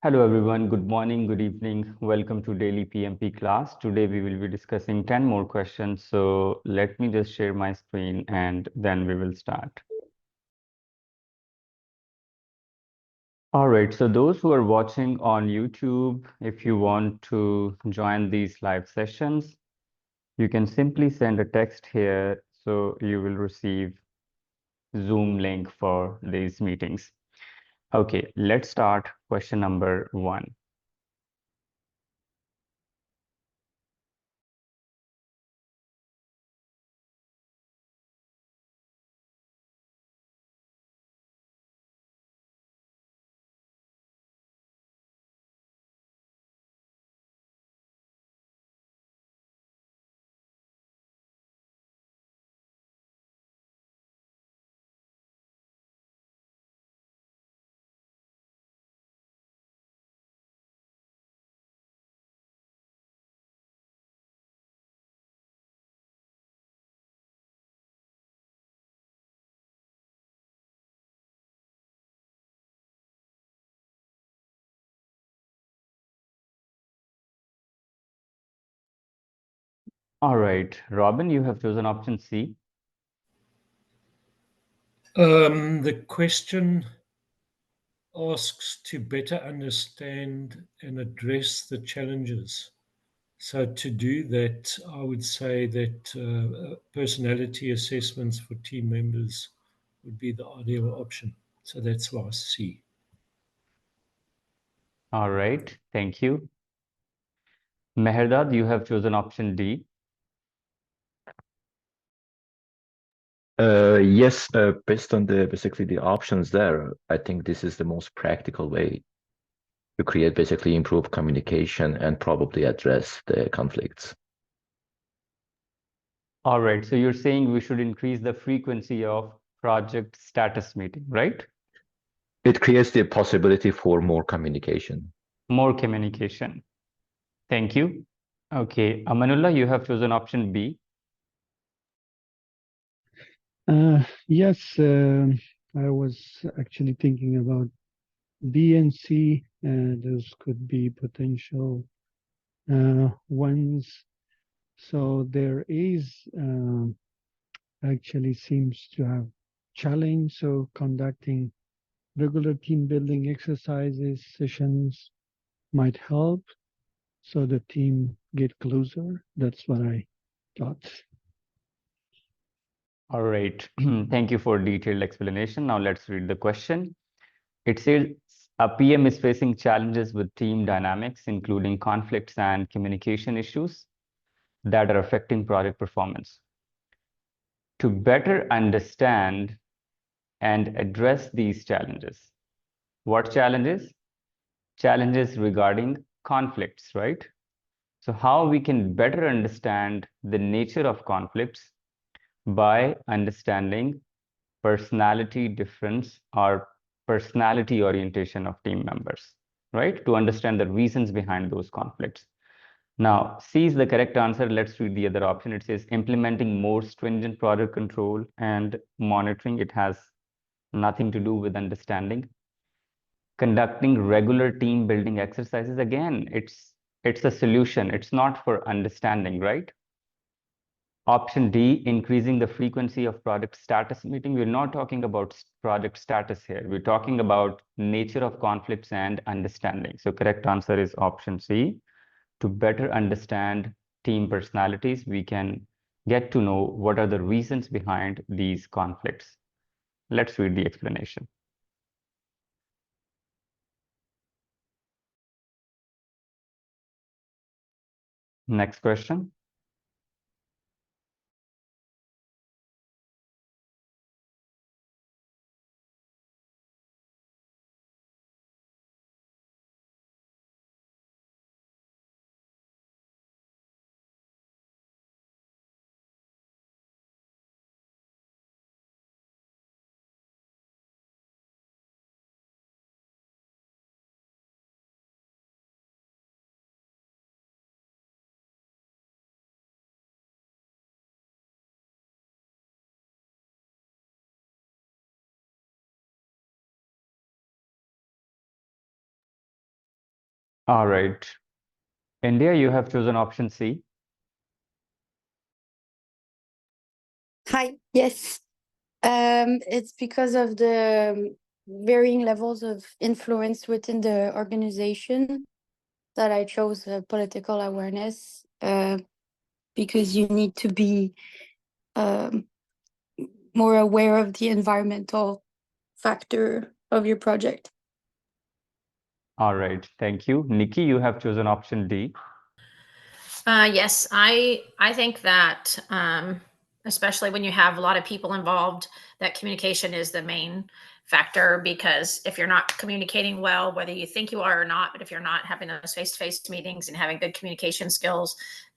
Hello everyone, good morning, good evening. Welcome to daily PMP class. Today we will be discussing 10 more questions. So let me just share my screen and then we will start. All right, so those who are watching on YouTube, if you want to join these live sessions, you can simply send a text here so you will receive Zoom link for these meetings. Okay, let's start question number 1. All right, Robin, you have chosen option C. The question asks to better understand and address the challenges. So, to do that, I would say that personality assessments for team members would be the ideal option. So, that's why C. All right, thank you. Mehrdad, you have chosen option D. Yes, based on basically the options there, I think this is the most practical way to create basically improve communication and probably address the conflicts. All right, so you're saying we should increase the frequency of project status meeting, right? It creates the possibility for more communication. More communication. Thank you. Okay, Amanullah, you have chosen option B. Yes, I was actually thinking about B and C. Those could be potential ones. So there is actually seems to have challenge. So conducting regular team building exercises sessions might help. So the team get closer. That's what I thought. All right, thank you for detailed explanation. Now let's read the question. It says a PM is facing challenges with team dynamics, including conflicts and communication issues that are affecting project performance. To better understand and address these challenges. What challenges? Challenges regarding conflicts, right? So how we can better understand the nature of conflicts by understanding personality difference or personality orientation of team members, right? To understand the reasons behind those conflicts. Now, C is the correct answer. Let's read the other option. It says implementing more stringent project control and monitoring. It has nothing to do with understanding. Conducting regular team building exercises. Again, it's a solution. It's not for understanding, right? Option D, increasing the frequency of project status meeting. We're not talking about project status here. We're talking about nature of conflicts and understanding. So correct answer is option C. To better understand team personalities, we can get to know what are the reasons behind these conflicts. Let's read the explanation. Next question. All right. India, you have chosen option C. Hi, yes. It's because of the varying levels of influence within the organization that I chose political awareness, because you need to be um, more aware of the environmental factor of your project. All right. Thank you. Nikki, you have chosen option D. Yes, I think that especially when you have a lot of people involved, that communication is the main factor, because if you're not communicating well, whether you think you are or not, but if you're not having those face-to-face meetings and having good communication skills,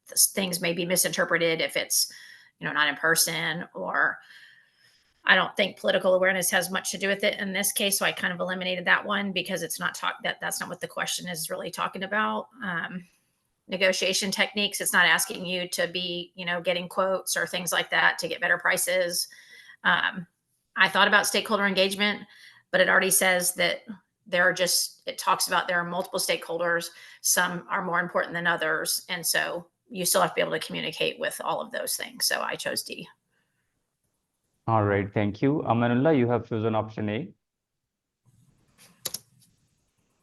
things may be misinterpreted if it's, not in person. Or I don't think political awareness has much to do with it in this case, so I kind of eliminated that one because it's not that's not what the question is really talking about. Negotiation techniques. It's not asking you to be, getting quotes or things like that to get better prices. I thought about stakeholder engagement, but it already says that it talks about there are multiple stakeholders. Some are more important than others. And so you still have to be able to communicate with all of those things. So I chose D. All right. Thank you. Amanullah, you have chosen option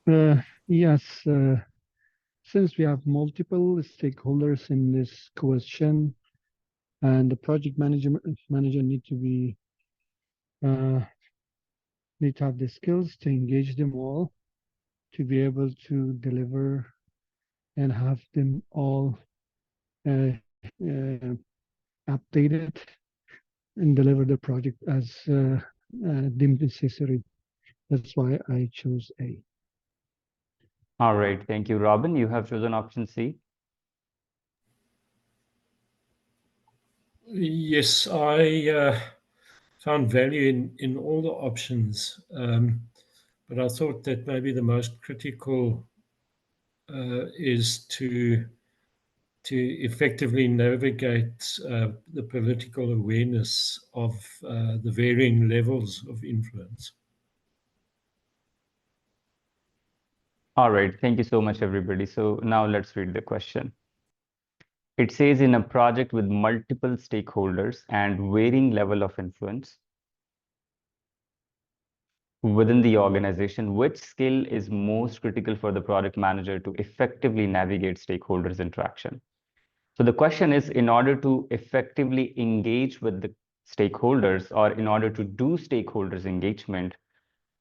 A. Yes, since we have multiple stakeholders in this question, and the project manager need to have the skills to engage them all, to be able to deliver and have them all updated and deliver the project as deemed necessary. That's why I chose A. All right. Thank you. Robin, you have chosen option C. Yes, I found value in all the options, but I thought that maybe the most critical is to effectively navigate the political awareness of the varying levels of influence. All right. Thank you so much, everybody. So now let's read the question. It says, in a project with multiple stakeholders and varying level of influence within the organization, which skill is most critical for the project manager to effectively navigate stakeholders' interaction? So the question is, in order to effectively engage with the stakeholders, or in order to do stakeholders engagement,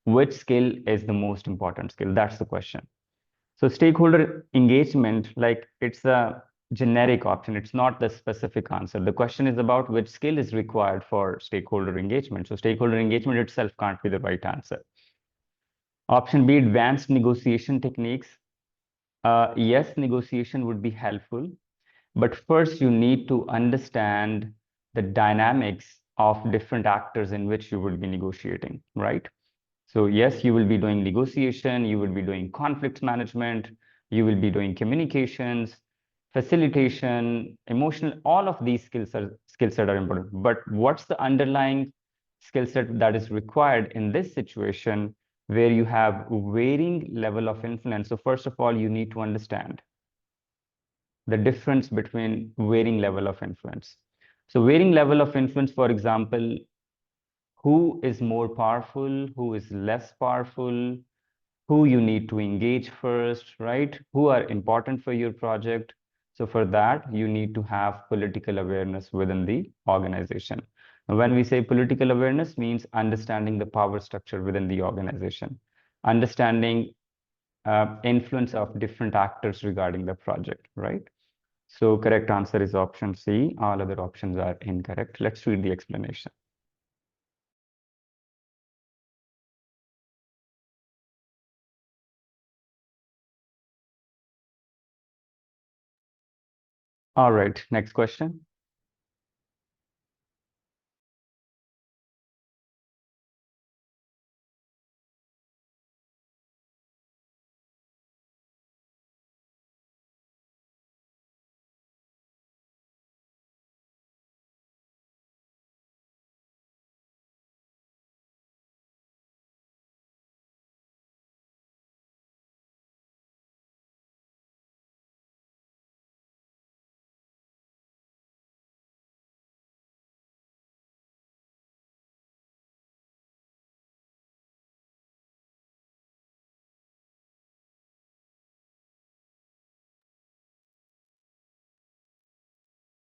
which skill is the most important skill? That's the question. So stakeholder engagement, like, it's a generic option. It's not the specific answer. The question is about which skill is required for stakeholder engagement. So stakeholder engagement itself can't be the right answer. Option B, advanced negotiation techniques. Yes, negotiation would be helpful, but first you need to understand the dynamics of different actors in which you will be negotiating, right? So yes, you will be doing negotiation, you will be doing conflict management, you will be doing communications, facilitation, emotional, all of these skill set are important. But what's the underlying skill set that is required in this situation where you have varying level of influence? So first of all, you need to understand the difference between varying level of influence. So varying level of influence, for example, who is more powerful, who is less powerful, who you need to engage first, right? Who are important for your project. So for that, you need to have political awareness within the organization. When we say political awareness, means understanding the power structure within the organization, understanding influence of different actors regarding the project, right? So correct answer is option C. All other options are incorrect. Let's read the explanation. All right, next question.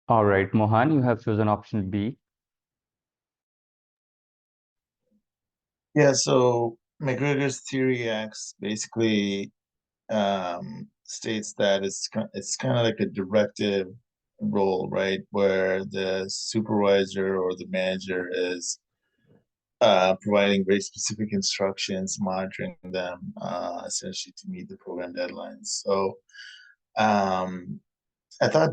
All right, Mohan, you have chosen option B. Yeah, so McGregor's theory X basically states that it's kind of like a directive role, right? Where the supervisor or the manager is providing very specific instructions, monitoring them, essentially to meet the program deadlines. So um, I thought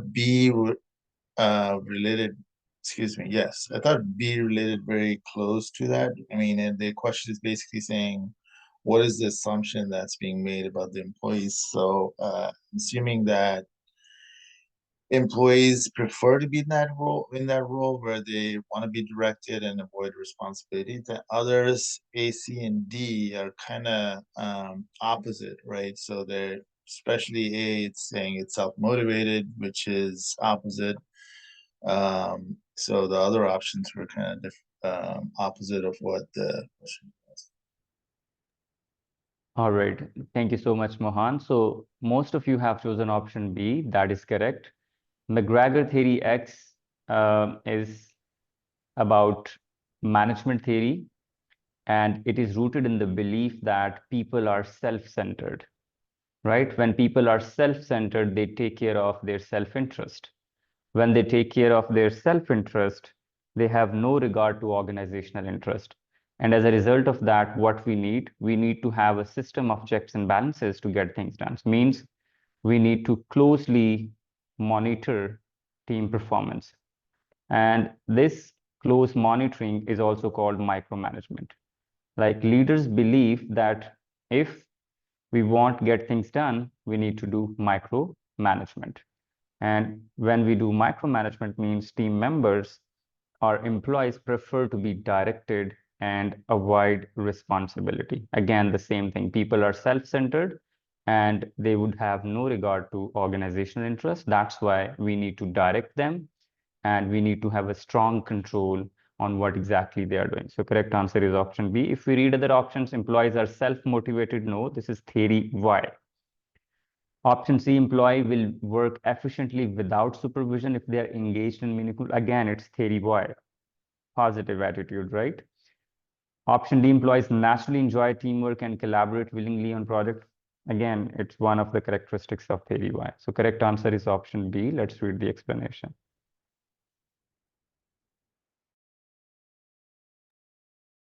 related, excuse me, yes, I thought B related very close to that. I mean, and the question is basically saying, what is the assumption that's being made about the employees? So assuming that employees prefer to be in that role where they want to be directed and avoid responsibility. The others, A, C, and D, are kind of opposite, right? So they're especially A, it's saying it's self-motivated, which is opposite. So the other options were kind of opposite of what the question was. All right, thank you so much, Mohan. So most of you have chosen option B. That is correct. McGregor theory X is about management theory, and it is rooted in the belief that people are self-centered, right? When people are self-centered, they take care of their self-interest. When they take care of their self-interest, they have no regard to organizational interest. And as a result of that, what we need to have a system of checks and balances to get things done. It means we need to closely monitor team performance. And this close monitoring is also called micromanagement. Like leaders believe that if we want get things done, we need to do micromanagement. And when we do micromanagement means team members or employees prefer to be directed and avoid responsibility. Again, the same thing. People are self-centered and they would have no regard to organizational interest. That's why we need to direct them and we need to have a strong control on what exactly they are doing. So correct answer is option B. If we read other options, employees are self-motivated. No, this is theory Y. Option C, employee will work efficiently without supervision if they are engaged in meaningful. Again, it's theory Y. Positive attitude, right? Option D, employees naturally enjoy teamwork and collaborate willingly on projects. Again, it's one of the characteristics of theory Y. So correct answer is option B. Let's read the explanation.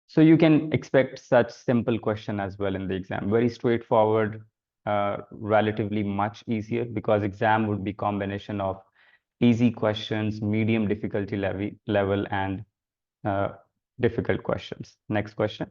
So you can expect such simple question as well in the exam. Very straightforward, relatively much easier because exam would be combination of easy questions, medium difficulty level, and difficult questions. Next question.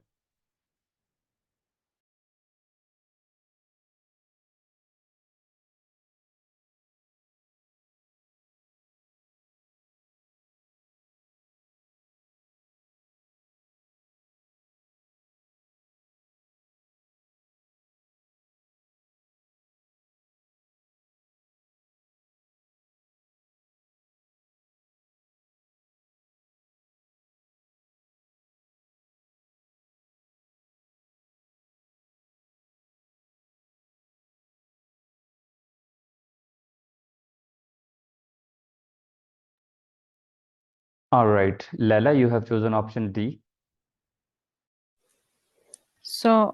All right, Lela, you have chosen option D. So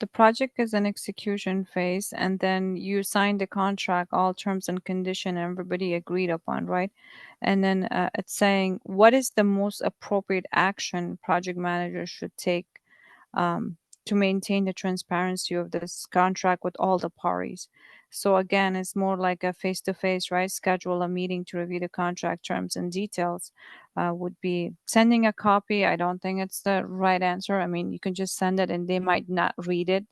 the project is an execution phase, and then you sign the contract, all terms and condition, everybody agreed upon, right? And then it's saying what is the most appropriate action project manager should take um, to maintain the transparency of this contract with all the parties. So again, it's more like a face-to-face, right? Schedule a meeting to review the contract terms and details. Would be sending a copy. I don't think it's the right answer. I mean, you can just send it and they might not read it.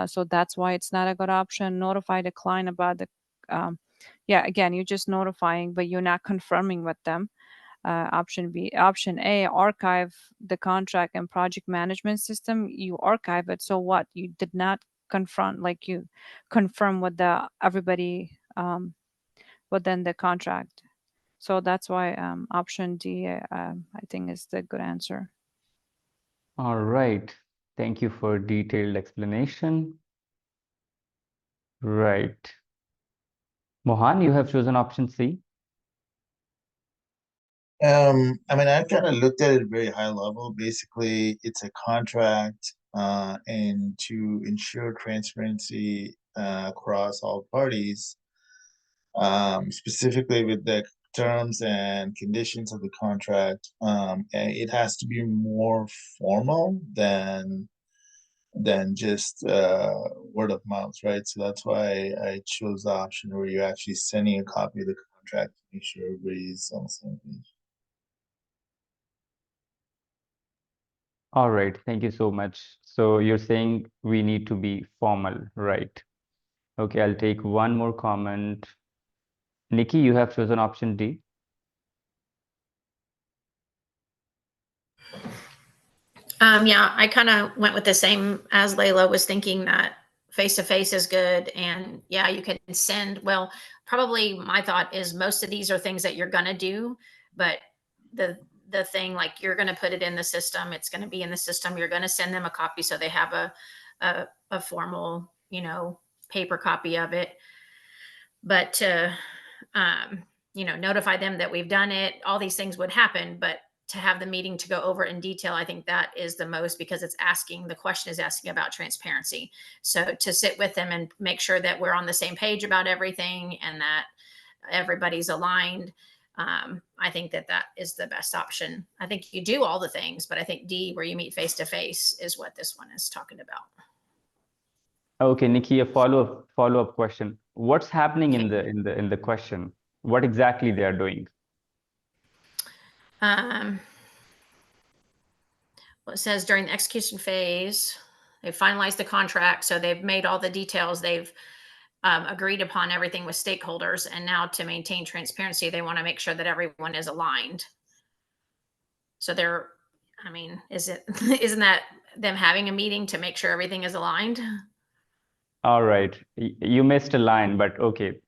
So that's why it's not a good option. Notify the client about the, yeah, again, you're just notifying, but you're not confirming with them. Option B. Option A, archive the contract and project management system. You archive it. So what? You did not confront, like you confirm with the everybody within the contract. So that's why option D, I think, is the good answer. All right. Thank you for detailed explanation. Right. Mohan, you have chosen option C. I mean, I kind of looked at it very high level. Basically, it's a contract, and to ensure transparency across all parties, specifically with the terms and conditions of the contract, and it has to be more formal than just word of mouth, right? So that's why I chose the option where you're actually sending a copy of the contract to make sure everybody's on the same page. All right, thank you so much. So you're saying we need to be formal, right? Okay, I'll take one more comment. Nikki, you have chosen option D. Yeah, I kind of went with the same as Layla was thinking that face-to-face is good. And yeah, you can send, well, probably my thought is most of these are things that you're gonna do, but the thing, like, you're gonna put it in the system, it's gonna be in the system, you're gonna send them a copy so they have a formal, paper copy of it. But to notify them that we've done it, all these things would happen. But to have the meeting to go over in detail, I think that is the most, because the question is asking about transparency. So to sit with them and make sure that we're on the same page about everything and that everybody's aligned, I think that is the best option. I think you do all the things, but I think D, where you meet face to face, is what this one is talking about. Okay, Nikki, a follow-up question. What's happening in the question? What exactly they are doing? Well, it says during the execution phase, they've finalized the contract. So they've made all the details. They've agreed upon everything with stakeholders. And now to maintain transparency, they want to make sure that everyone is aligned. So isn't that them having a meeting to make sure everything is aligned? All right, you missed a line, but okay.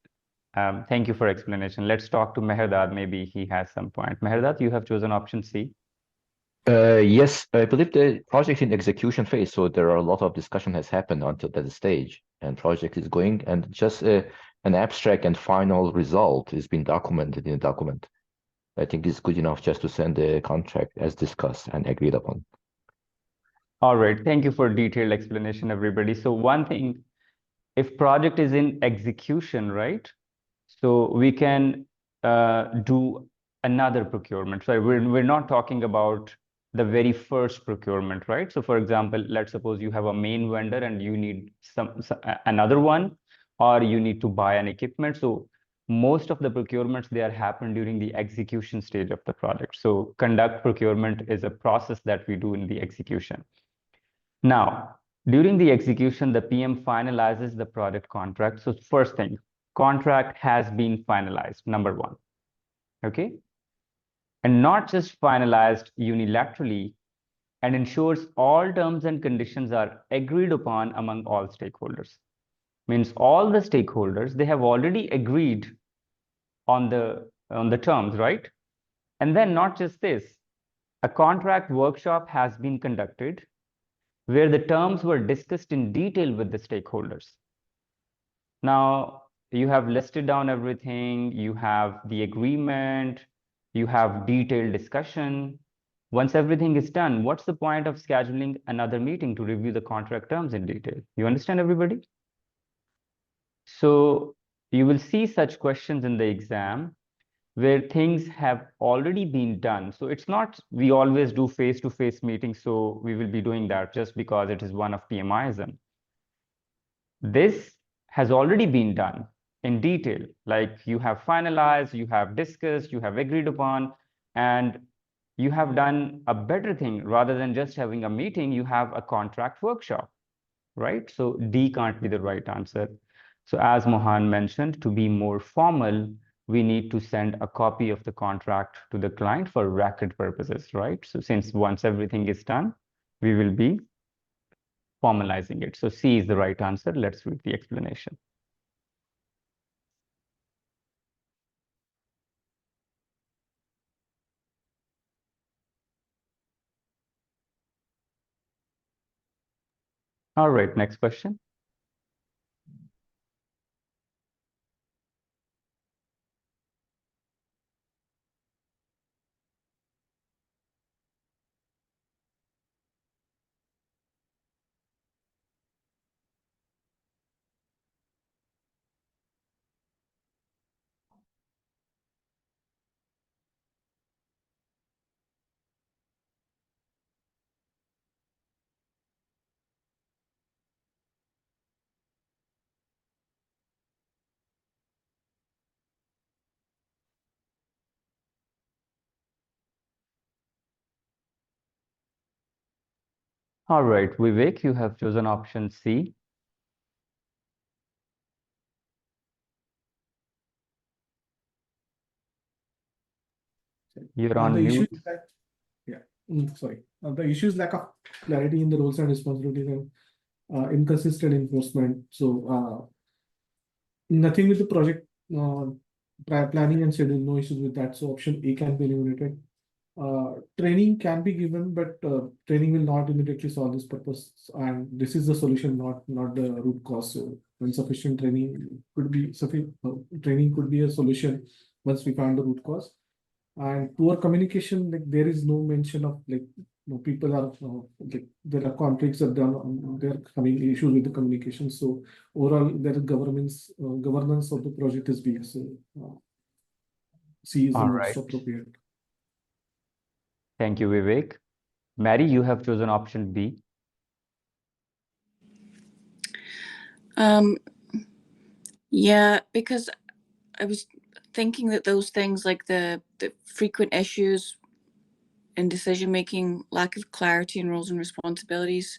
Thank you for explanation. Let's talk to Mehrdad. Maybe he has some point. Mehrdad, you have chosen option C. Yes, I believe the project in execution phase, so there are a lot of discussion has happened until that stage, and project is going, and just an abstract and final result is being documented in a document. I think it's good enough just to send the contract as discussed and agreed upon. All right, thank you for detailed explanation, everybody. So one thing, if project is in execution, right? So we can do another procurement. So we're not talking about the very first procurement, right? So for example, let's suppose you have a main vendor and you need another one, or you need to buy an equipment. So most of the procurements, they are happen during the execution stage of the project. So conduct procurement is a process that we do in the execution. Now, during the execution, the PM finalizes the product contract. So first thing, contract has been finalized, number one, okay? And not just finalized unilaterally, and ensures all terms and conditions are agreed upon among all stakeholders. Means all the stakeholders, they have already agreed on the terms, right? And then not just this, a contract workshop has been conducted where the terms were discussed in detail with the stakeholders. Now, you have listed down everything, you have the agreement, you have detailed discussion. Once everything is done, what's the point of scheduling another meeting to review the contract terms in detail? You understand, everybody? So you will see such questions in the exam where things have already been done. So it's not we always do face-to-face meetings, so we will be doing that just because it is one of PMIism. This has already been done in detail, like you have finalized, you have discussed, you have agreed upon, and you have done a better thing. Rather than just having a meeting, you have a contract workshop, right? So D can't be the right answer. So as Mohan mentioned, to be more formal, we need to send a copy of the contract to the client for record purposes, right? So since once everything is done, we will be formalizing it. So C is the right answer. Let's read the explanation. All right, next question. All right, Vivek, you have chosen option C. You're on The issue mute. is that, yeah, sorry. The issue is lack of clarity in the roles and responsibilities and inconsistent enforcement. So nothing with the project planning and schedule, no issues with that. So option A can be eliminated. Training can be given, but training will not immediately solve this purpose. And this is the solution, not the root cause. So when sufficient training could be sufficient, training could be a solution once we find the root cause. And poor communication, like there is no mention of like people are like there are conflicts that there are coming issues with the communication. So overall, there is governance of the project is weak. So C is the All most right. appropriate. Thank you, Vivek. Mary, you have chosen option B. Yeah, because I was thinking that those things like the frequent issues in decision making, lack of clarity in roles and responsibilities,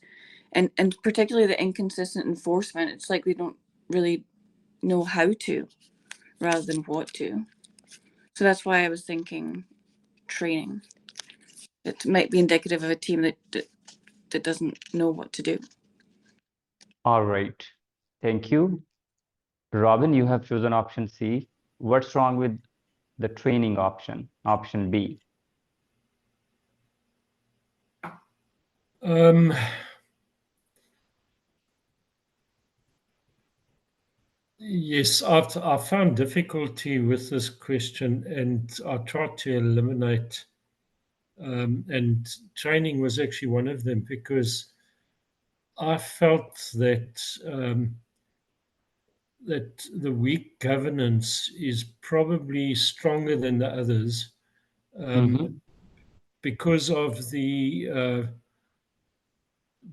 and particularly the inconsistent enforcement, it's like we don't really know how to rather than what to. So that's why I was thinking training. It might be indicative of a team that doesn't know what to do. All right. Thank you. Robin, you have chosen option C. What's wrong with the training option, option B? Yes, I've found difficulty with this question, and I tried to eliminate. And training was actually one of them because I felt that that the weak governance is probably stronger than the others because of the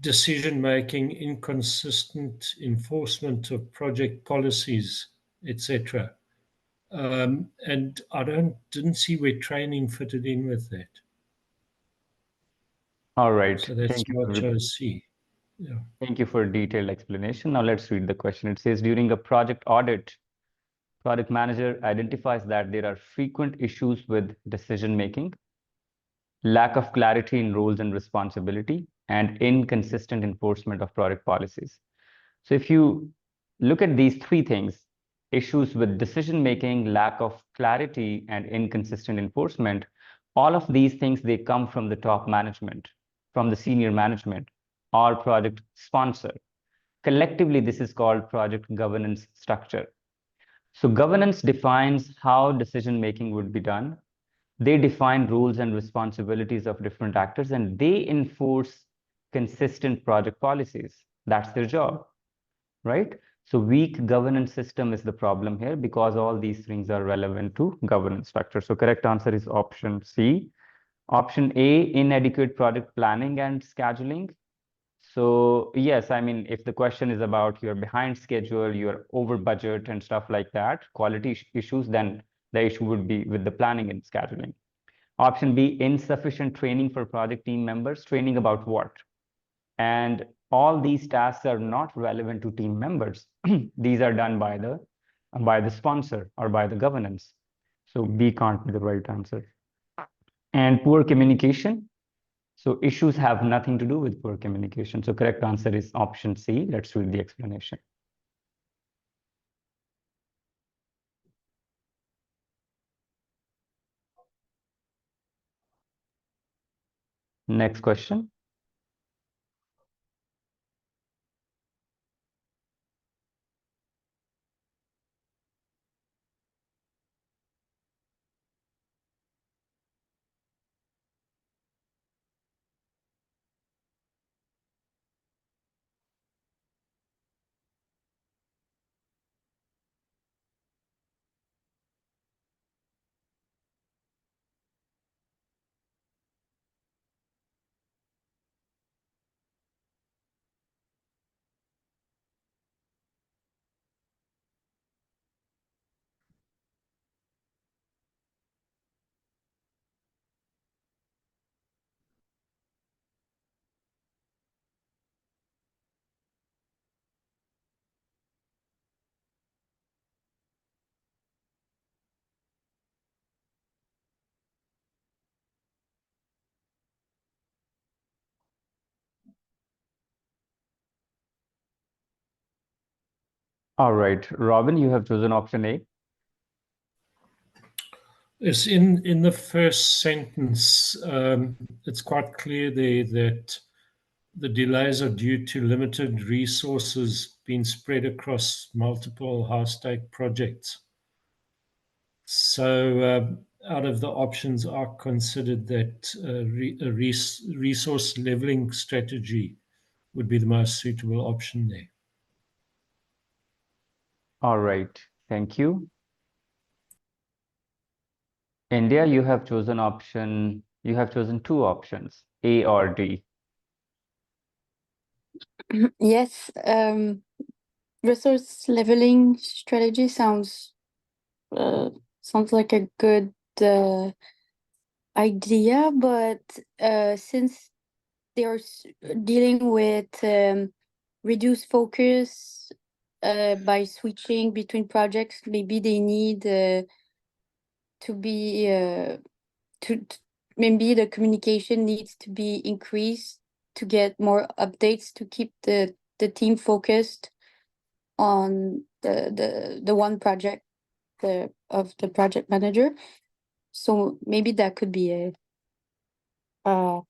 decision-making, inconsistent enforcement of project policies, etc. And I didn't see where training fitted in with that. All right. So that's Thank you. why I chose C. Yeah. Thank you for a detailed explanation. Now let's read the question. It says, during a project audit, product manager identifies that there are frequent issues with decision making, lack of clarity in roles and responsibility, and inconsistent enforcement of product policies. So if you look at these three things, issues with decision making, lack of clarity, and inconsistent enforcement, all of these things, they come from the top management, from the senior management or project sponsor. Collectively, this is called project governance structure. So governance defines how decision making would be done. They define rules and responsibilities of different actors, and they enforce consistent project policies. That's their job, right? So weak governance system is the problem here because all these things are relevant to governance structure. So correct answer is option C. Option A, inadequate project planning and scheduling. So yes, I mean, if the question is about you're behind schedule, you're over budget and stuff like that, quality issues, then the issue would be with the planning and scheduling. Option B, insufficient training for project team members. Training about what? And all these tasks are not relevant to team members. These are done by the sponsor or by the governance. So B can't be the right answer. And poor communication. So issues have nothing to do with poor communication. So correct answer is option C. Let's read the explanation. Next question. All right, Robin, you have chosen option A. Yes, in the first sentence, it's quite clear there that the delays are due to limited resources being spread across multiple high-stake projects. So out of the options, I considered that a resource leveling strategy would be the most suitable option there. All right, thank you. India, you have chosen two options, A or D. Yes, resource leveling strategy sounds like a good idea, but since they are dealing with reduced focus by switching between projects, maybe they need to be maybe the communication needs to be increased to get more updates to keep the team focused on the one project of the project manager. So maybe that could be a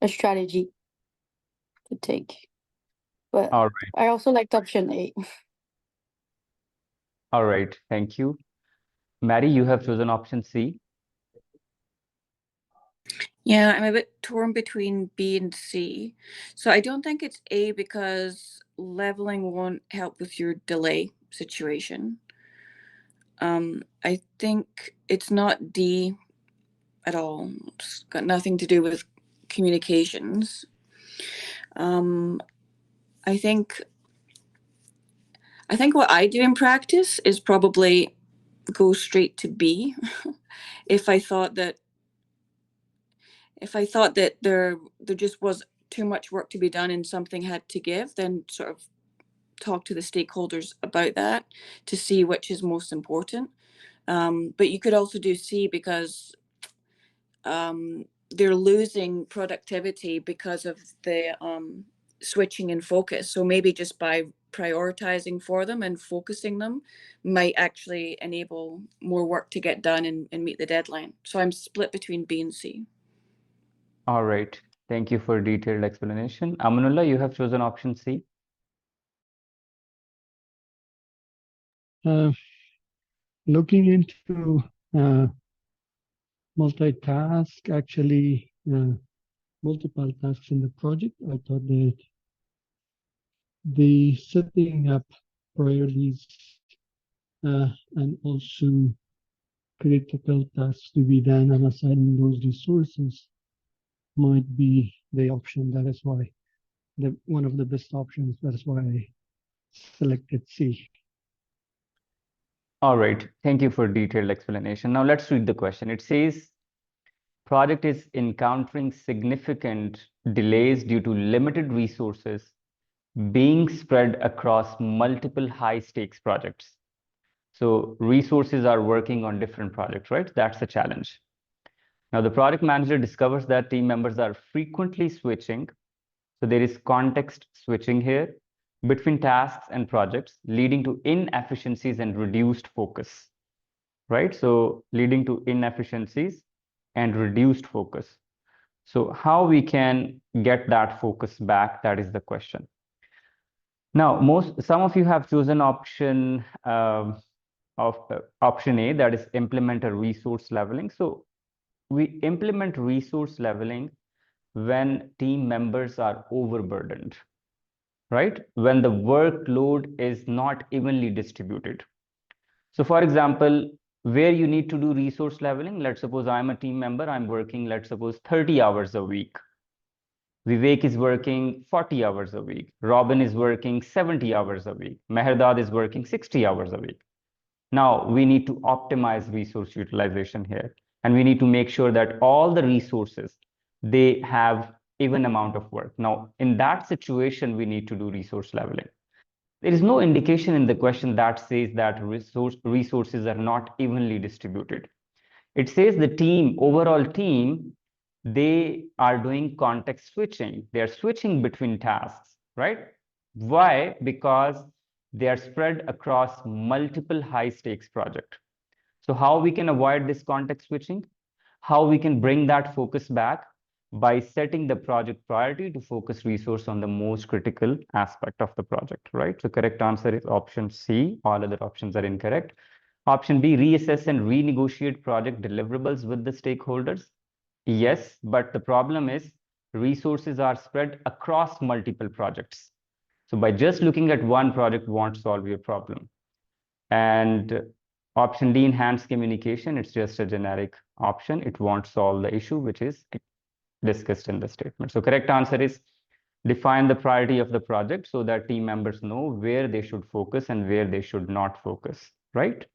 strategy to take. But All right, I also liked option A. all right, thank you. Mary, you have chosen option C. Yeah, I'm a bit torn between B and C. So I don't think it's A because leveling won't help with your delay situation. I think it's not D at all. It's got nothing to do with communications. I think what I do in practice is probably go straight to B. if I thought that there just was too much work to be done and something had to give, then sort of talk to the stakeholders about that to see which is most important. But you could also do C because they're losing productivity because of the switching in focus. So maybe just by prioritizing for them and focusing them might actually enable more work to get done and meet the deadline. So I'm split between B and C. All right, thank you for detailed explanation. Amanullah, you have chosen option C. Looking into multitask, actually multiple tasks in the project, I thought that the setting up priorities and also critical tasks to be done and assigning those resources might be the option. That is why one of the best options. That is why I selected C. All right, thank you for detailed explanation. Now let's read the question. It says, project is encountering significant delays due to limited resources being spread across multiple high stakes projects. So resources are working on different projects, right? That's the challenge. Now the project manager discovers that team members are frequently switching. So there is context switching here between tasks and projects, leading to inefficiencies and reduced focus, right? So leading to inefficiencies and reduced focus. So how we can get that focus back, that is the question. Now, some of you have chosen option option A, that is implement a resource leveling. So we implement resource leveling when team members are overburdened, right? When the workload is not evenly distributed. So for example, where you need to do resource leveling, let's suppose I'm a team member, I'm working, let's suppose 30 hours a week. Vivek is working 40 hours a week. Robin is working 70 hours a week. Mehrdad is working 60 hours a week. Now we need to optimize resource utilization here. And we need to make sure that all the resources, they have even amount of work. Now, in that situation, we need to do resource leveling. There is no indication in the question that says that resources are not evenly distributed. It says the team, overall team, they are doing context switching. They are switching between tasks, right? Why? Because they are spread across multiple high stakes projects. So how we can avoid this context switching? How we can bring that focus back? By setting the project priority to focus resource on the most critical aspect of the project, right? So correct answer is option C. All other options are incorrect. Option B, reassess and renegotiate project deliverables with the stakeholders. Yes, but the problem is resources are spread across multiple projects. So by just looking at one project won't solve your problem. And option D, enhanced communication, it's just a generic option. It won't solve the issue, which is discussed in the statement. So correct answer is define the priority of the project so that team members know where they should focus and where they should not focus, right?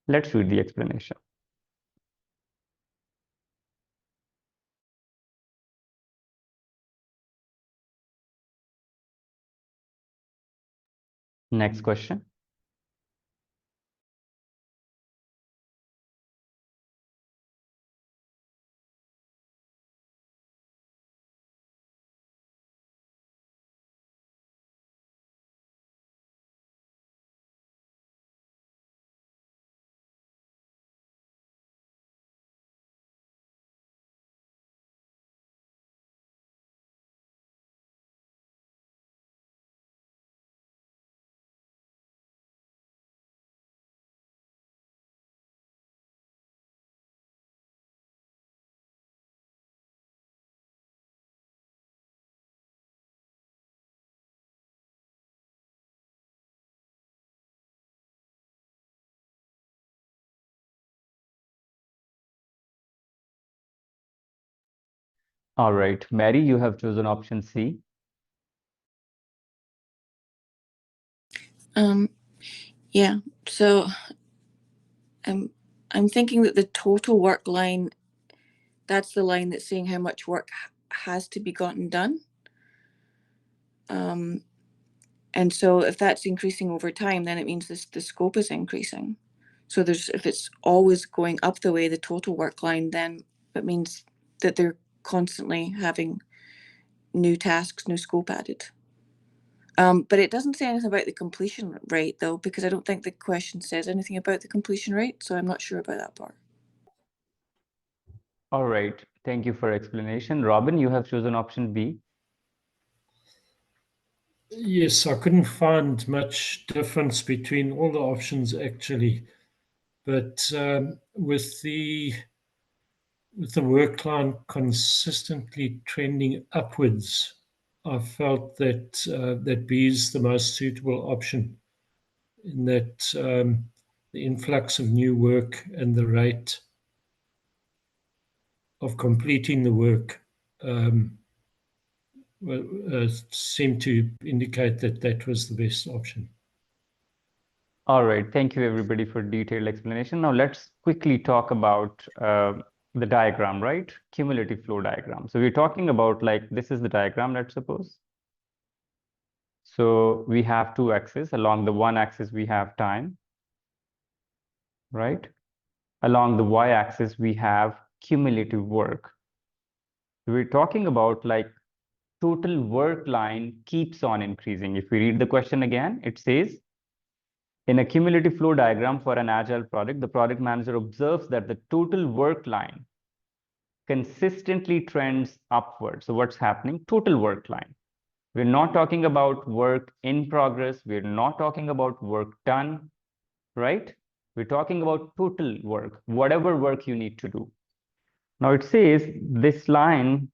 Let's read the explanation. Next question. All right, Mary, you have chosen option C. Yeah, so I'm thinking that the total work line, that's the line that's saying how much work has to be gotten done. And so if that's increasing over time, then it means the scope is increasing. So if it's always going up the way, the total work line, then it means that they're constantly having new tasks, new scope added. But it doesn't say anything about the completion rate, though, because I don't think the question says anything about the completion rate. So I'm not sure about that part. All right, thank you for explanation. Robin, you have chosen option B. Yes, I couldn't find much difference between all the options actually, but with the work line consistently trending upwards, I felt that that B is the most suitable option, in that the influx of new work and the rate of completing the work seemed to indicate that that was the best option. All right, thank you everybody for detailed explanation. Now let's quickly talk about the diagram, right? Cumulative flow diagram. So we're talking about, like, this is the diagram, let's suppose. So we have two axes. Along the one axis, we have time, right? Along the y-axis, we have cumulative work. So we're talking about, like, total work line keeps on increasing. If we read the question again, it says, in a cumulative flow diagram for an agile project, the project manager observes that the total work line consistently trends upward. So what's happening? Total work line. We're not talking about work in progress. We're not talking about work done, right? We're talking about total work, whatever work you need to do. Now it says this line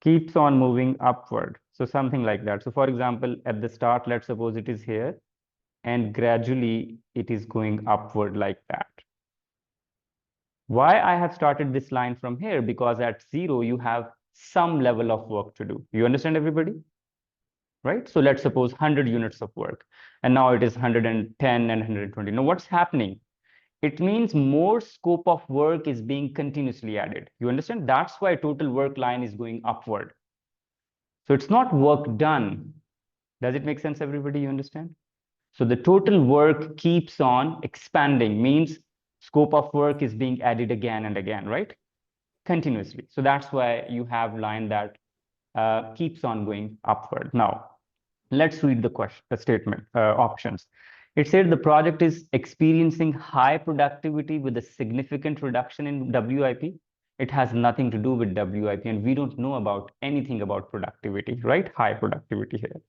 keeps on moving upward. So something like that. So for example, at the start, let's suppose it is here, and gradually it is going upward like that. Why I have started this line from here? Because at 0, you have some level of work to do. You understand, everybody? Right? So let's suppose 100 units of work, and now it is 110 and 120. Now what's happening? It means more scope of work is being continuously added. You understand? That's why total work line is going upward. So it's not work done. Does it make sense, everybody? You understand? So the total work keeps on expanding, means scope of work is being added again and again, right? Continuously. So that's why you have line that keeps on going upward. Now, let's read the question, the statement options. It said the project is experiencing high productivity with a significant reduction in WIP. It has nothing to do with WIP, and we don't know about anything about productivity, right? High productivity here.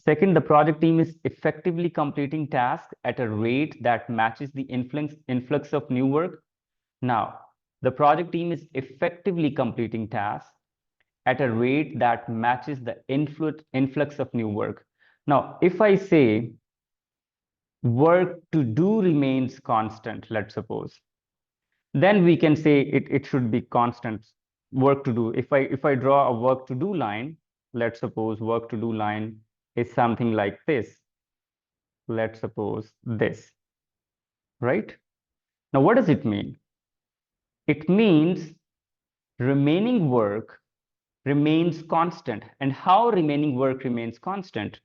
Second, the project team is effectively completing tasks at a rate that matches the influx of new work. Now, the project team is effectively completing tasks at a rate that matches the influx of new work. Now, if I say work to do remains constant, let's suppose, then we can say it should be constant work to do. If I draw a work to do line, let's suppose work to do line is something like this. Let's suppose this, right? Now, what does it mean? It means remaining work remains constant. And how remaining work remains constant?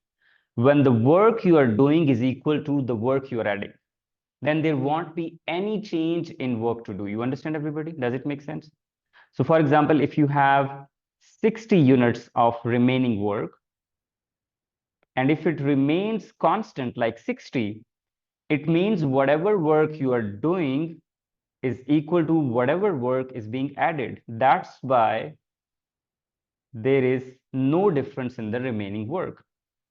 When the work you are doing is equal to the work you are adding, then there won't be any change in work to do. You understand, everybody? Does it make sense? So for example, if you have 60 units of remaining work, and if it remains constant like 60, it means whatever work you are doing is equal to whatever work is being added. That's why there is no difference in the remaining work,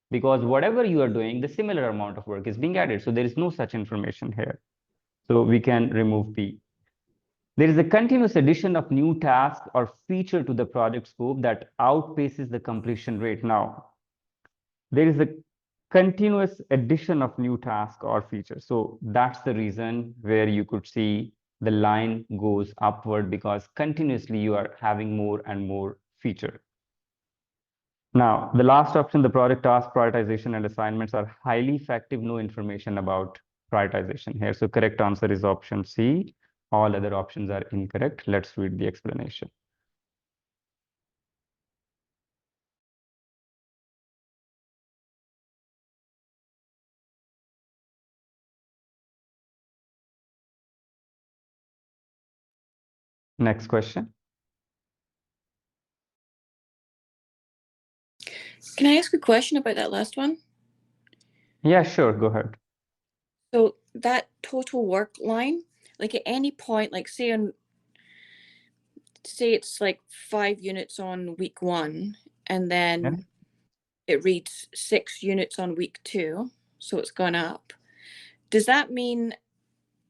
because whatever you are doing, the similar amount of work is being added. So there is no such information here. So we can remove P. There is a continuous addition of new tasks or feature to the project scope that outpaces the completion rate. Now, there is a continuous addition of new tasks or features. So that's the reason where you could see the line goes upward, because continuously you are having more and more feature. Now, the last option, the project task prioritization and assignments are highly effective. No information about prioritization here. So correct answer is option C. All other options are incorrect. Let's read the explanation. Next question. Can I ask a question about that last one? Yeah, sure. Go ahead. So that total work line, like at any point, like say it's like 5 units on week 1, and then it reads 6 units on week 2, so it's gone up. Does that mean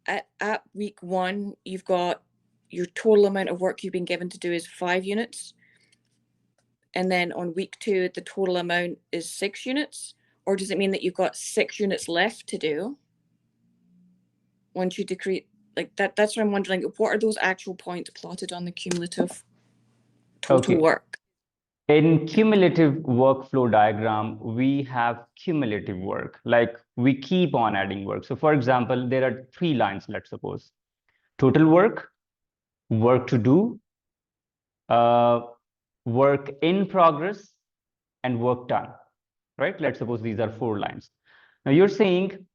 at week 1 you've got your total amount of work you've been given to do is 5 units, and then on week 2 the total amount is 6 units? Or does it mean that you've got 6 units left to do once you decrease? Like that's what I'm wondering. What are those actual points plotted on the cumulative total work? In cumulative workflow diagram, we have cumulative work, like we keep on adding work. So for example, there are 3 lines, let's suppose. Total work, work to do, work in progress, and work done, right? Let's suppose these are 4 lines. Now you're saying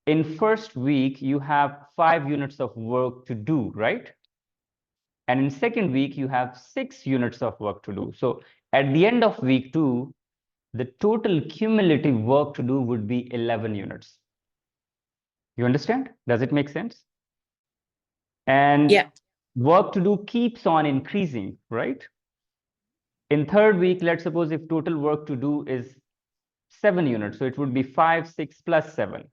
in first week, you have 5 units of work to do, right? And in second week, you have 6 units of work to do. So at the end of week 2, the total cumulative work to do would be 11 units. You understand? Does it make sense? And yeah, work to do keeps on increasing, right? In third week, let's suppose if total work to do is 7 units, so it would be 5, 6 plus 7,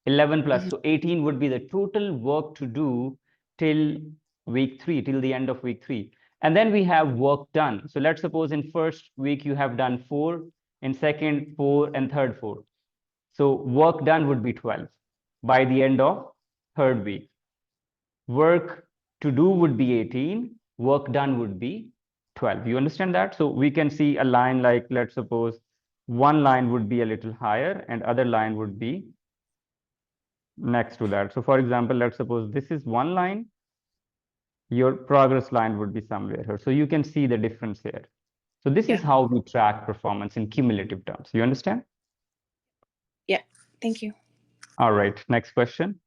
11 plus, so 18 would be the total work to do till week 3, till the end of week 3. And then we have work done. So let's suppose in first week you have done 4, in second 4, and third 4. So work done would be 12 by the end of third week. Work to do would be 18, work done would be 12. You understand that? So we can see a line like, let's suppose one line would be a little higher and other line would be next to that. So for example, let's suppose this is one line, your progress line would be somewhere here. So you can see the difference here. So this is how we track performance in cumulative terms. You understand? Yeah, thank you. All right, next question.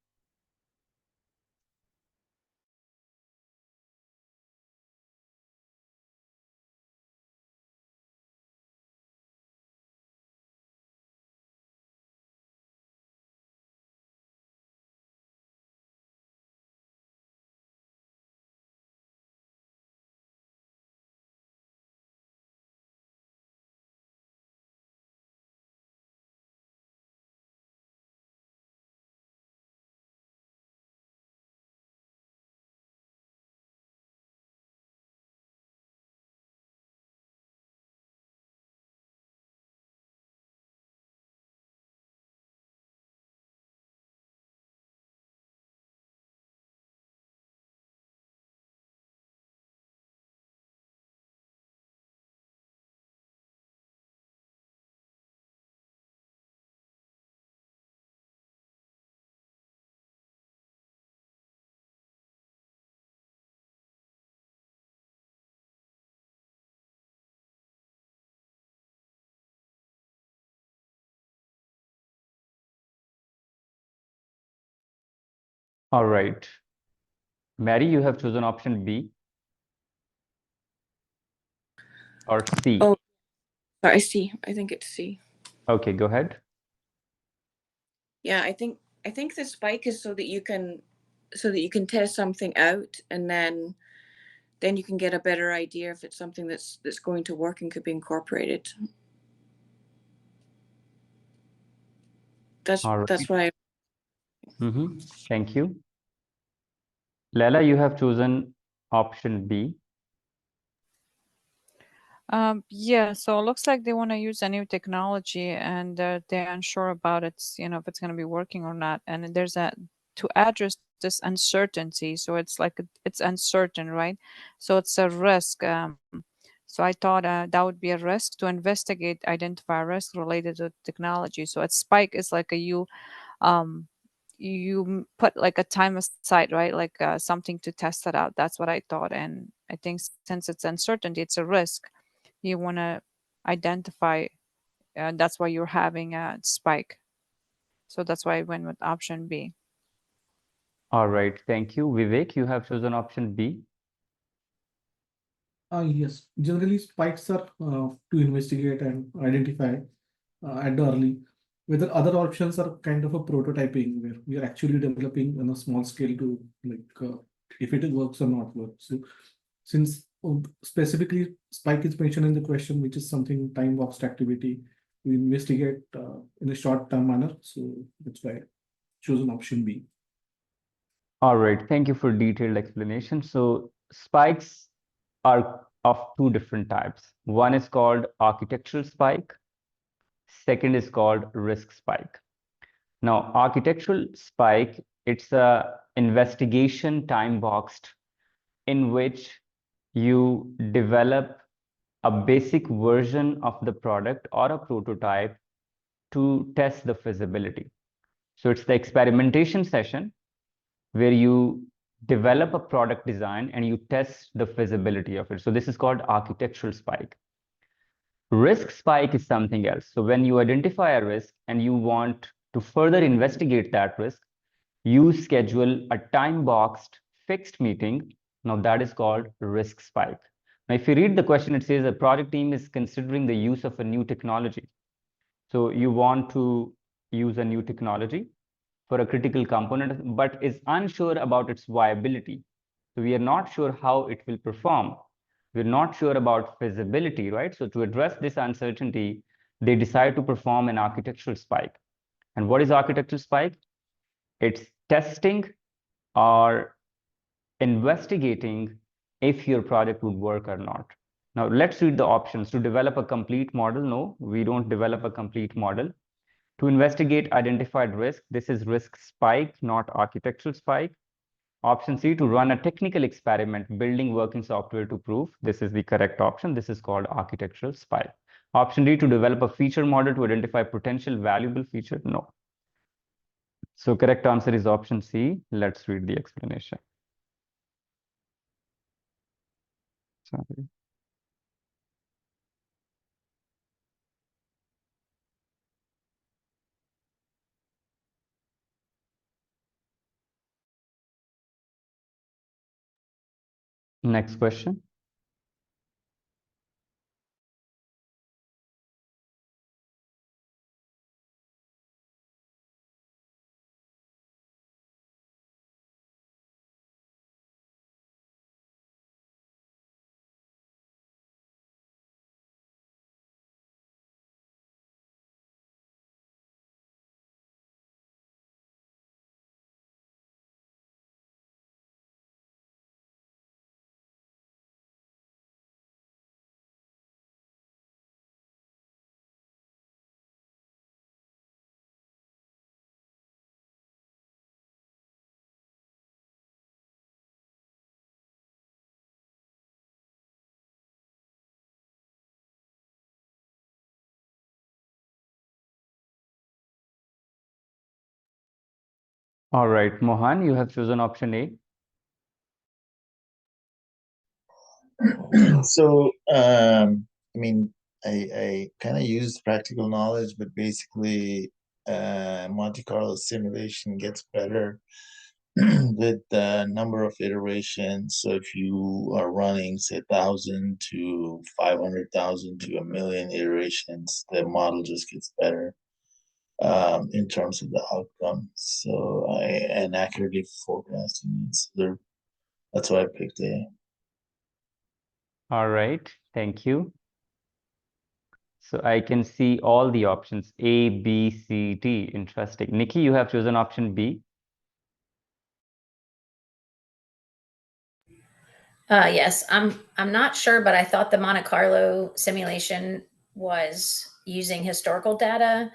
All right. Mary, you have chosen option B or C. Oh, sorry, C. I think it's C. Okay, go ahead. Yeah, I think the spike is so that you can test something out, and then you can get a better idea if it's something that's going to work and could be incorporated. That's All right. that's what I. Thank you. Leila, you have chosen option B. Yeah, so it looks like they want to use a new technology, and they're unsure about it, if it's going to be working or not. And there's to address this uncertainty. So it's like it's uncertain, right? So it's a risk. So I thought that would be a risk to investigate, identify risk related to technology. So a spike is like um, you put like a time aside, right? Like something to test it out. That's what I thought. And I think since it's uncertainty, it's a risk. You want to identify, that's why you're having a spike. So that's why I went with option B. All right, thank you. Vivek, you have chosen option B. Yes, generally spikes are to investigate and identify at the early. Whether other options are kind of a prototyping where we are actually developing on a small scale to if it works or not works. So since specifically spike is mentioned in the question, which is something time boxed activity, we investigate in a short term manner. So that's why I chosen option B. All right, thank you for detailed explanation. So spikes are of two different types. One is called architectural spike. Second is called risk spike. Now, architectural spike, it's a investigation time boxed in which you develop a basic version of the product or a prototype to test the feasibility. So it's the experimentation session where you develop a product design and you test the feasibility of it. So this is called architectural spike. Risk spike is something else. So when you identify a risk and you want to further investigate that risk, you schedule a time-boxed fixed meeting. Now that is called risk spike. Now, if you read the question, it says a project team is considering the use of a new technology. So you want to use a new technology for a critical component, but is unsure about its viability. So we are not sure how it will perform. We're not sure about feasibility, right? So to address this uncertainty, they decide to perform an architectural spike. And what is architectural spike? It's testing or investigating if your project would work or not. Now let's read the options. To develop a complete model, no, we don't develop a complete model. To investigate identified risk, this is risk spike, not architectural spike. Option C, to run a technical experiment, building working software to prove. This is the correct option. This is called architectural spike. Option D, to develop a feature model to identify potential valuable feature. No. So correct answer is option C. Let's read the explanation. Sorry. Next question. All right, Mohan, you have chosen option A. So, I mean, I kind of used practical knowledge, but basically, Monte Carlo simulation gets better with the number of iterations. So if you are running, say, 1,000 to 500,000 to 1,000,000 iterations, the model just gets better in terms of the outcome. So and accurately forecasting it. So that's why I picked A. All right, thank you. So I can see all the options A, B, C, D. Interesting. Nikki, you have chosen option B. Yes, I'm not sure, but I thought the Monte Carlo simulation was using historical data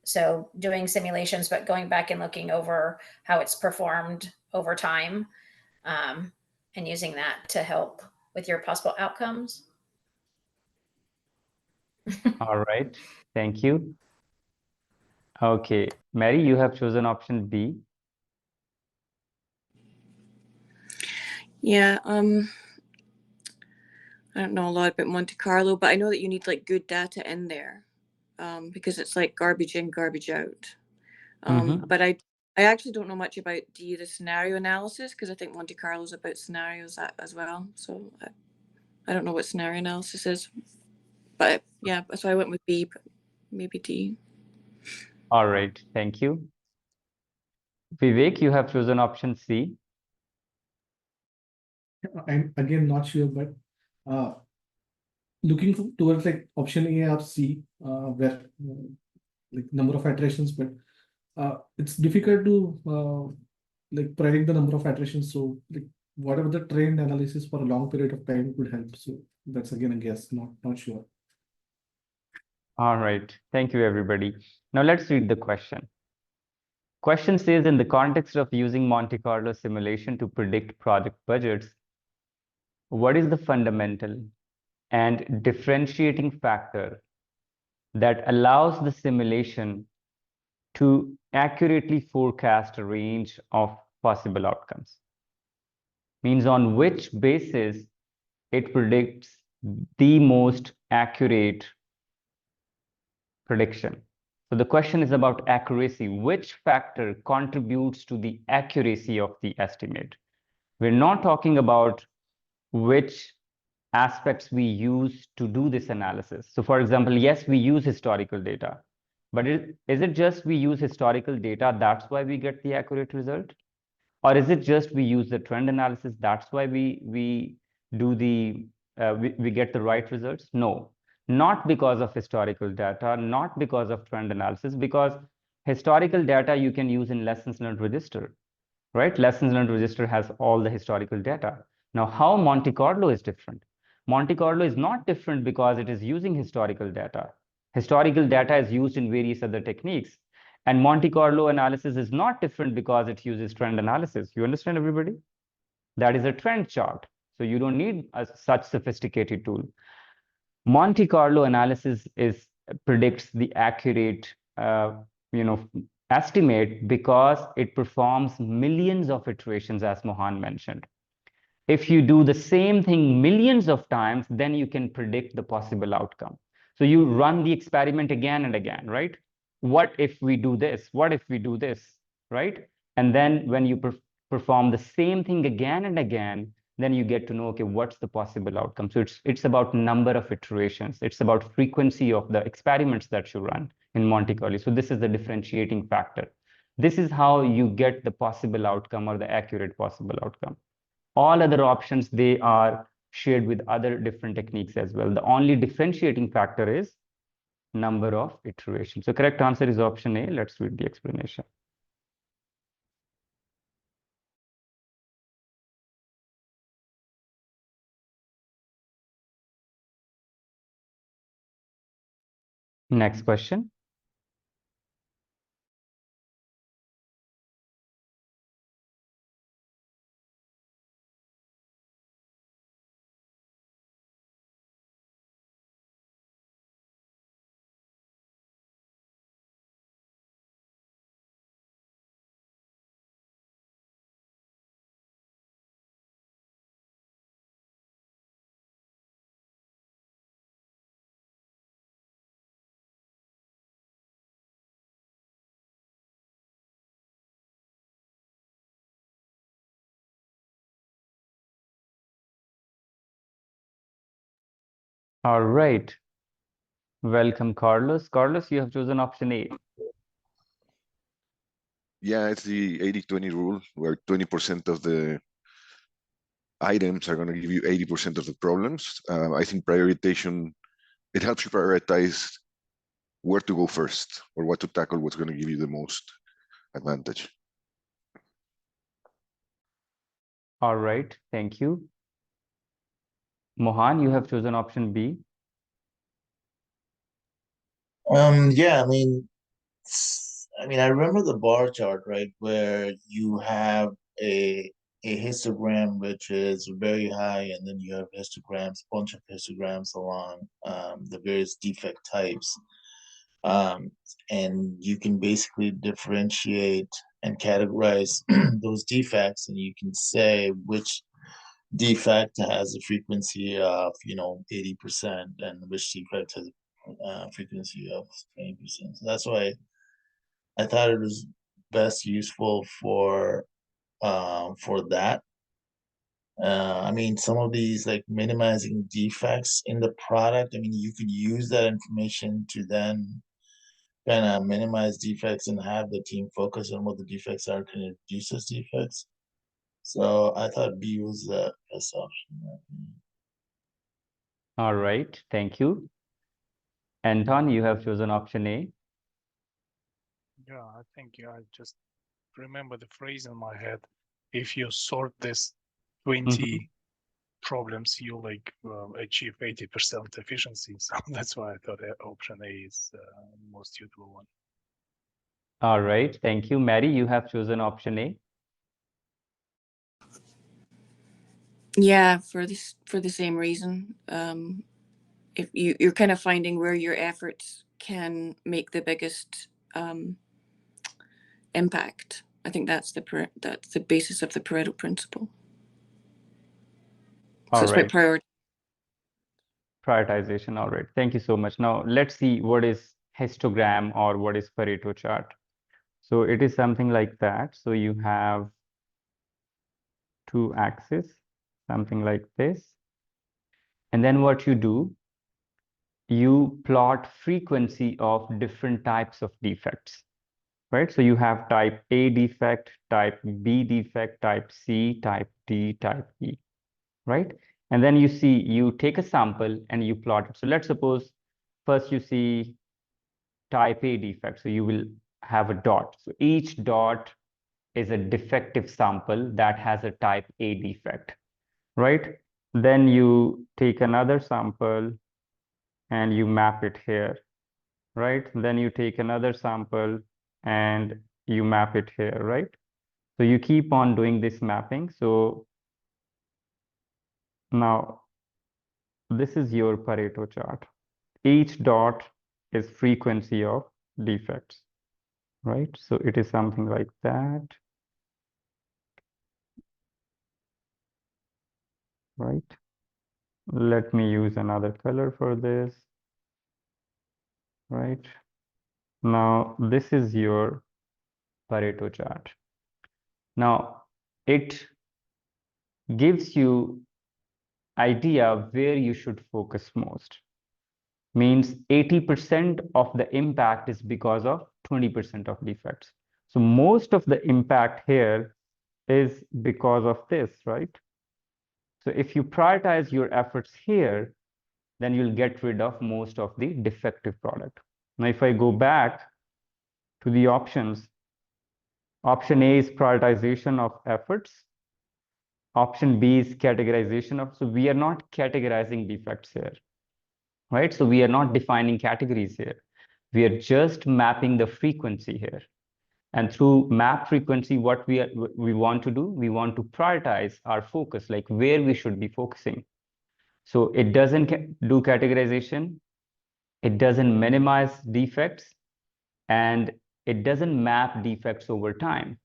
so doing simulations, but going back and looking over how it's performed over time, and using that to help with your possible outcomes. All right, thank you. Okay, Mary, you have chosen option B. Yeah, I don't know a lot about Monte Carlo, but I know that you need like good data in there, because it's like garbage in, garbage out. But I actually don't know much about the scenario analysis, because I think Monte Carlo is about scenarios as well. So I don't know what scenario analysis is, but yeah, so I went with B, but maybe D. All right, thank you. Vivek, you have chosen option C. I'm again not sure, but looking towards like option A or C, where like number of iterations, but it's difficult to like predict the number of iterations. So like whatever the trend analysis for a long period of time could help. So that's again a guess, not sure. All right, thank you, everybody. Now let's read the question. Question says, in the context of using Monte Carlo simulation to predict project budgets, what is the fundamental and differentiating factor that allows the simulation to accurately forecast a range of possible outcomes? Means on which basis it predicts the most accurate prediction. So the question is about accuracy. Which factor contributes to the accuracy of the estimate? We're not talking about which aspects we use to do this analysis. So for example, yes, we use historical data, but is it just we use historical data, that's why we get the accurate result? Or is it just we use the trend analysis, that's why we do the we get the right results? No, not because of historical data, not because of trend analysis, because historical data you can use in lessons learned register, right? Lessons learned register has all the historical data. Now, how Monte Carlo is different? Monte Carlo is not different because it is using historical data. Historical data is used in various other techniques. And Monte Carlo analysis is not different because it uses trend analysis. You understand, everybody? That is a trend chart. So you don't need such sophisticated tool. Monte Carlo analysis predicts the accurate, estimate because it performs millions of iterations, as Mohan mentioned. If you do the same thing millions of times, then you can predict the possible outcome. So you run the experiment again and again, right? What if we do this? What if we do this, right? And then when you perform the same thing again and again, then you get to know, okay, what's the possible outcome? So it's about number of iterations. It's about frequency of the experiments that you run in Monte Carlo. So this is the differentiating factor. This is how you get the possible outcome or the accurate possible outcome. All other options, they are shared with other different techniques as well. The only differentiating factor is number of iterations. So correct answer is option A. Let's read the explanation. Next question. All right. Welcome, Carlos. Carlos, you have chosen option A. Yeah, it's the 80-20 rule, where 20% of the items are going to give you 80% of the problems. I think prioritization, it helps you prioritize where to go first or what to tackle, what's going to give you the most advantage. All right. Thank you. Mohan, you have chosen option B. Yeah, I remember the bar chart, right, where you have a histogram which is very high, and then you have histograms, bunch of histograms along the various defect types. And you can basically differentiate and categorize those defects, and you can say which defect has a frequency of 80%, and which defect has a frequency of 20%. So that's why I thought it was best useful for that. Some of these, like minimizing defects in the product, you could use that information to then kind of minimize defects and have the team focus on what the defects are, kind of reduce those defects. So I thought B was the best option. All right. Thank you. Anton, you have chosen option A. Yeah, I think I just remember the phrase in my head. If you sort this 20 problems, you achieve 80% efficiency. So that's why I thought option A is the most suitable one. All right. Thank you. Mary, you have chosen option A. Yeah, for the same reason. If you're kind of finding where your efforts can make the biggest impact. I think that's the basis of the Pareto principle. So it's about priority. Prioritization. All right. Thank you so much. Now let's see what is histogram or what is Pareto chart. So it is something like that. So you have two axes, something like this. And then what you do, you plot frequency of different types of defects, right? So you have type A defect, type B defect, type C, type D, type E, right? And then you take a sample and you plot it. So let's suppose first you see type A defect. So you will have a dot. So each dot is a defective sample that has a type A defect, right? Then you take another sample and you map it here, right? Then you take another sample and you map it here, right? So you keep on doing this mapping. So now this is your Pareto chart. Each dot is frequency of defects, right? So it is something like that, right? Let me use another color for this, right? Now this is your Pareto chart. Now it gives you idea where you should focus most. Means 80% of the impact is because of 20% of defects. So most of the impact here is because of this, right? So if you prioritize your efforts here, then you'll get rid of most of the defective product. Now, if I go back to the options, option A is prioritization of efforts. Option B is categorization of, so we are not categorizing defects here, right? So we are not defining categories here. We are just mapping the frequency here. And through map frequency, what we want to do, we want to prioritize our focus, like where we should be focusing. So it doesn't do categorization, it doesn't minimize defects, and it doesn't map defects over time.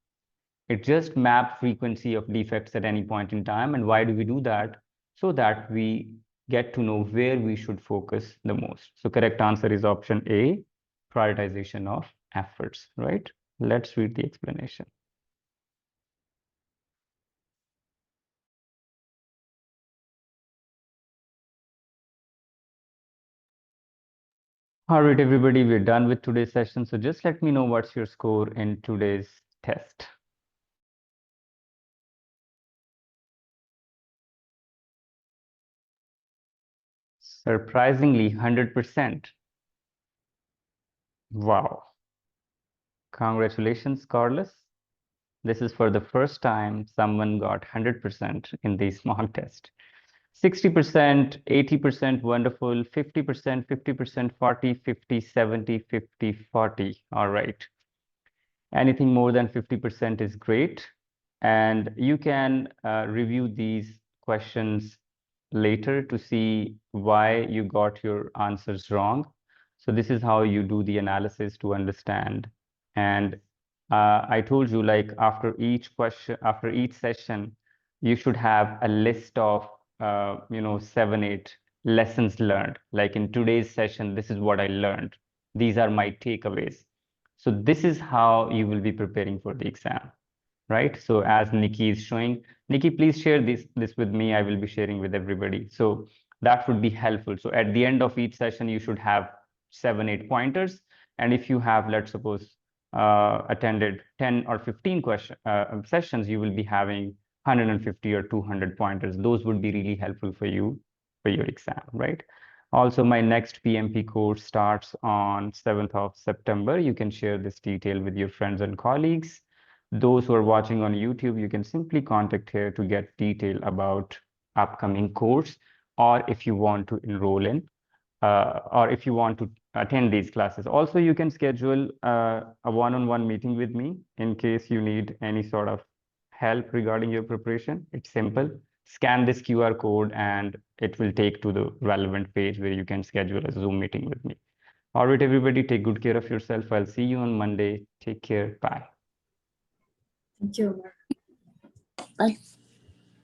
It just maps frequency of defects at any point in time. And why do we do that? So that we get to know where we should focus the most. So correct answer is option A, prioritization of efforts, right? Let's read the explanation. All right, everybody, we're done with today's session. So just let me know what's your score in today's test. Surprisingly, 100%. Wow. Congratulations, Carlos. This is for the first time someone got 100% in the small test. 60%, 80%, wonderful, 50%, 50%, 40, 50, 70, 50, 40. All right. Anything more than 50% is great. And you can review these questions later to see why you got your answers wrong. So this is how you do the analysis to understand. And I told you, like, after each question, after each session, you should have a list of 7, 8 lessons learned. Like in today's session, this is what I learned. These are my takeaways. So this is how you will be preparing for the exam, right? So as Nikki is showing, Nikki, please share this with me. I will be sharing with everybody. So that would be helpful. So at the end of each session, you should have 7, 8 pointers. And if you have, let's suppose, attended 10 or 15 sessions, you will be having 150 or 200 pointers. Those would be really helpful for you for your exam, right? Also, my next PMP course starts on 7th of September. You can share this detail with your friends and colleagues. Those who are watching on YouTube, you can simply contact here to get detail about upcoming course, or if you want to enroll in, or if you want to attend these classes. Also, you can schedule a one-on-one meeting with me in case you need any sort of help regarding your preparation. It's simple. Scan this QR code and it will take to the relevant page where you can schedule a Zoom meeting with me. All right, everybody, take good care of yourself. I'll see you on Monday. Take care. Bye. Thank you. Bye.